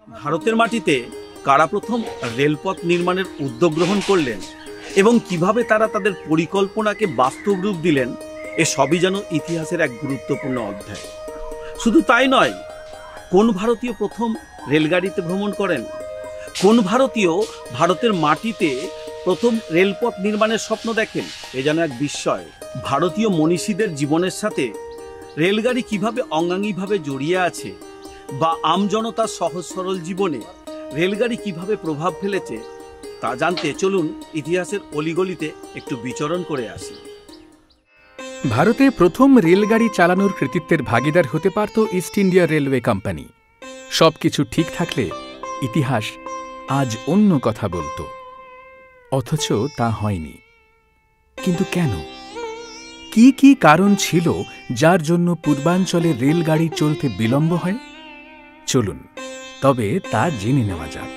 ভারতের মাটিতে কারা প্রথম রেলপথ নির্মাণের উদ্যোগ গ্রহণ করলেন এবং কিভাবে তারা তাদের পরিকল্পনাকে বাস্তব রূপ দিলেন, এ সবই যেন ইতিহাসের এক গুরুত্বপূর্ণ অধ্যায়। শুধু তাই নয়, কোন ভারতীয় প্রথম রেলগাড়িতে ভ্রমণ করেন, কোন ভারতীয় ভারতের মাটিতে প্রথম রেলপথ নির্মাণের স্বপ্ন দেখেন, এ যেন এক বিস্ময়। ভারতীয় মনীষীদের জীবনের সাথে রেলগাড়ি কিভাবে অঙ্গাঙ্গিভাবে জড়িয়ে আছে, বা আমজনতার সহজ সরল জীবনে রেলগাড়ি কিভাবে প্রভাব ফেলেছে, তা জানতে চলুন ইতিহাসের অলিগলিতে একটু বিচরণ করে আসি। ভারতে প্রথম রেলগাড়ি চালানোর কৃতিত্বের ভাগিদার হতে পারত ইস্ট ইন্ডিয়া রেলওয়ে কোম্পানি। সবকিছু ঠিক থাকলে ইতিহাস আজ অন্য কথা বলতো, অথচ তা হয়নি। কিন্তু কেন? কি কি কারণ ছিল যার জন্য পূর্বাঞ্চলে রেলগাড়ি চলতে বিলম্ব হয়? চলুন তবে তা জেনে নেওয়া যাক।